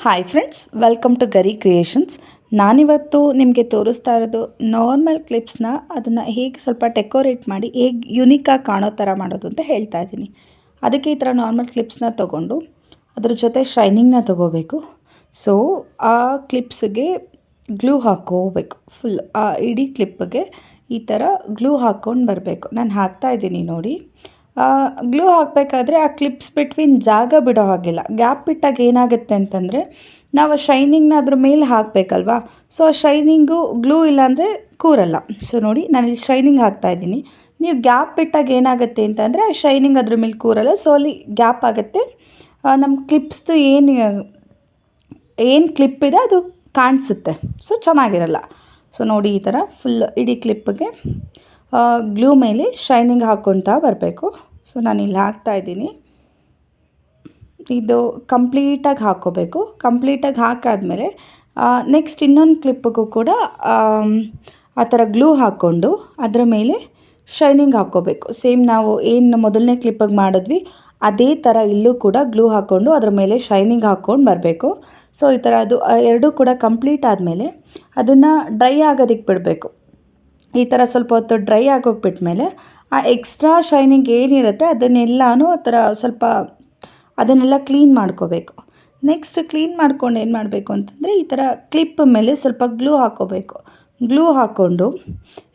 Hi friends, welcome to ಗರಿ creations. ನಾನಿವತ್ತು ನಿಮಗೆ ತೋರಿಸ್ತಾ ಇರೋದು ನಾರ್ಮಲ್ ಕ್ಲಿಪ್ಸ್ನ ಅದನ್ನು ಹೇಗೆ ಸ್ವಲ್ಪ ಡೆಕೋರೇಟ್ ಮಾಡಿ ಹೇಗೆ ಯುನೀಕಾಗಿ ಕಾಣೋ ಥರ ಮಾಡೋದು ಅಂತ ಹೇಳ್ತಾ ಇದ್ದೀನಿ. ಅದಕ್ಕೆ ಈ ಥರ ನಾರ್ಮಲ್ ಕ್ಲಿಪ್ಸ್ನ ತೊಗೊಂಡು ಅದ್ರ ಜೊತೆ ಶೈನಿಂಗ್ನ ತೊಗೋಬೇಕು. ಸೊ ಆ ಕ್ಲಿಪ್ಸ್ಗೆ ಗ್ಲೂ ಹಾಕ್ಕೋಬೇಕು. ಫುಲ್ ಆ ಇಡೀ ಕ್ಲಿಪ್ಪಿಗೆ ಈ ಥರ ಗ್ಲೂ ಹಾಕ್ಕೊಂಡು ಬರಬೇಕು. ನಾನು ಹಾಕ್ತಾಯಿದ್ದೀನಿ ನೋಡಿ. ಗ್ಲೂ ಹಾಕಬೇಕಾದ್ರೆ ಆ ಕ್ಲಿಪ್ಸ್ ಬಿಟ್ವೀನ್ ಜಾಗ ಬಿಡೋ ಹಾಗಿಲ್ಲ. ಗ್ಯಾಪ್ ಬಿಟ್ಟಾಗ ಏನಾಗುತ್ತೆ ಅಂತಂದರೆ ನಾವು ಆ ಶೈನಿಂಗ್ನ ಅದ್ರ ಮೇಲೆ ಹಾಕಬೇಕಲ್ವಾ. ಸೊ ಆ ಶೈನಿಂಗು ಗ್ಲೂ ಇಲ್ಲಾಂದರೆ ಕೂರಲ್ಲ. ಸೊ ನೋಡಿ, ನಾನಿಲ್ಲಿ ಶೈನಿಂಗ್ ಹಾಕ್ತಾಯಿದ್ದೀನಿ. ನೀವು ಗ್ಯಾಪ್ ಬಿಟ್ಟಾಗ ಏನಾಗುತ್ತೆ ಅಂತಂದರೆ ಆ ಶೈನಿಂಗ್ ಅದ್ರ ಮೇಲೆ ಕೂರಲ್ಲ. ಸೊ ಅಲ್ಲಿ ಗ್ಯಾಪ್ ಆಗುತ್ತೆ. ನಮ್ಮ ಕ್ಲಿಪ್ಸ್ದು ಏನು ಕ್ಲಿಪ್ ಇದೆ ಅದು ಕಾಣಿಸುತ್ತೆ. ಸೊ ಚೆನ್ನಾಗಿರಲ್ಲ. ಸೊ ನೋಡಿ, ಈ ಥರ ಫುಲ್ ಇಡೀ ಕ್ಲಿಪ್ಪಿಗೆ ಗ್ಲೂ ಮೇಲೆ ಶೈನಿಂಗ್ ಹಾಕ್ಕೊತಾ ಬರಬೇಕು. ಸೊ ನಾನಿಲ್ಲಿ ಹಾಕ್ತಾಯಿದ್ದೀನಿ. ಇದು ಕಂಪ್ಲೀಟಾಗಿ ಹಾಕ್ಕೋಬೇಕು. ಕಂಪ್ಲೀಟಾಗಿ ಹಾಕಾದ್ಮೇಲೆ ನೆಕ್ಸ್ಟ್ ಇನ್ನೊಂದು ಕ್ಲಿಪ್ಪಿಗೂ ಕೂಡ ಆ ಥರ ಗ್ಲೂ ಹಾಕ್ಕೊಂಡು ಅದರ ಮೇಲೆ ಶೈನಿಂಗ್ ಹಾಕ್ಕೋಬೇಕು. ಸೇಮ್ ನಾವು ಏನು ಮೊದಲನೇ ಕ್ಲಿಪ್ಪಿಗೆ ಮಾಡಿದ್ವಿ ಅದೇ ಥರ ಇಲ್ಲೂ ಕೂಡ ಗ್ಲೂ ಹಾಕ್ಕೊಂಡು ಅದ್ರ ಮೇಲೆ ಶೈನಿಂಗ್ ಹಾಕ್ಕೊಂಡು ಬರಬೇಕು. ಸೊ ಈ ಥರ ಅದು ಎರಡೂ ಕೂಡ ಕಂಪ್ಲೀಟ್ ಆದಮೇಲೆ ಅದನ್ನು ಡ್ರೈ ಆಗೋದಕ್ಕೆ ಬಿಡಬೇಕು. ಈ ಥರ ಸ್ವಲ್ಪ ಹೊತ್ತು ಡ್ರೈ ಆಗೋಗ್ಬಿಟ್ಮೇಲೆ ಆ ಎಕ್ಸ್ಟ್ರಾ ಶೈನಿಂಗ್ ಏನಿರುತ್ತೆ ಅದನ್ನೆಲ್ಲನೂ ಆ ಥರ ಸ್ವಲ್ಪ ಅದನ್ನೆಲ್ಲ ಕ್ಲೀನ್ ಮಾಡ್ಕೋಬೇಕು. ನೆಕ್ಸ್ಟ್ ಕ್ಲೀನ್ ಮಾಡ್ಕೊಂಡು ಏನು ಮಾಡಬೇಕು ಅಂತಂದರೆ ಈ ಥರ ಕ್ಲಿಪ್ ಮೇಲೆ ಸ್ವಲ್ಪ ಗ್ಲೂ ಹಾಕ್ಕೋಬೇಕು. ಗ್ಲೂ ಹಾಕ್ಕೊಂಡು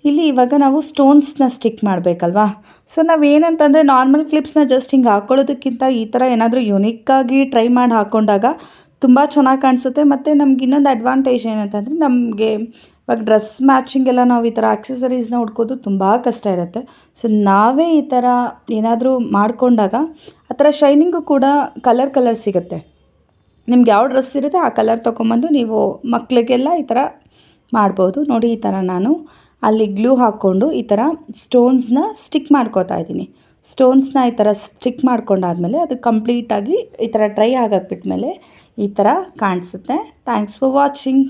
ಇಲ್ಲಿ ಇವಾಗ ನಾವು ಸ್ಟೋನ್ಸ್ನ ಸ್ಟಿಕ್ ಮಾಡಬೇಕಲ್ವಾ. ಸೊ ನಾವೇನಂತಂದರೆ ನಾರ್ಮಲ್ ಕ್ಲಿಪ್ಸ್ನ ಜಸ್ಟ್ ಹಿಂಗೆ ಹಾಕ್ಕೊಳ್ಳೋದಕ್ಕಿಂತ ಈ ಥರ ಏನಾದರೂ ಯುನೀಕಾಗಿ ಟ್ರೈ ಮಾಡಿ ಹಾಕ್ಕೊಂಡಾಗ ತುಂಬ ಚೆನ್ನಾಗಿ ಕಾಣಿಸುತ್ತೆ. ಮತ್ತು ನಮ್ಗೆ ಇನ್ನೊಂದು ಅಡ್ವಾಂಟೇಜ್ ಏನಂತಂದರೆ ನಮಗೆ ಇವಾಗ ಡ್ರೆಸ್ ಮ್ಯಾಚಿಂಗ್ ಎಲ್ಲ ನಾವು ಈ ಥರ ಆಕ್ಸೆಸರೀಸ್ನ ಹುಡ್ಕೋದು ತುಂಬ ಕಷ್ಟ ಇರುತ್ತೆ. ಸೊ ನಾವೇ ಈ ಥರ ಏನಾದರೂ ಮಾಡಿಕೊಂಡಾಗ ಆ ಥರ ಶೈನಿಂಗು ಕೂಡ ಕಲರ್ ಸಿಗುತ್ತೆ. ನಿಮ್ಗೆ ಯಾವ ಡ್ರೆಸ್ ಇರುತ್ತೆ ಆ ಕಲರ್ ತೊಗೊಂಬಂದು ನೀವು ಮಕ್ಕಳಿಗೆಲ್ಲ ಈ ಥರ ಮಾಡ್ಬೋದು. ನೋಡಿ, ಈ ಥರ ನಾನು ಅಲ್ಲಿ ಗ್ಲೂ ಹಾಕ್ಕೊಂಡು ಈ ಥರ ಸ್ಟೋನ್ಸ್ನ ಸ್ಟಿಕ್ ಮಾಡ್ಕೋತಾ ಇದ್ದೀನಿ. ಸ್ಟೋನ್ಸ್ನ ಈ ಥರ ಸ್ಟಿಕ್ ಮಾಡ್ಕೊಂಡಾದ್ಮೇಲೆ ಅದು ಕಂಪ್ಲೀಟಾಗಿ ಈ ಥರ ಡ್ರೈ ಆಗಾಕ್ಬಿಟ್ಮೇಲೆ ಈ ಥರ ಕಾಣಿಸುತ್ತೆ. Thanks for watching.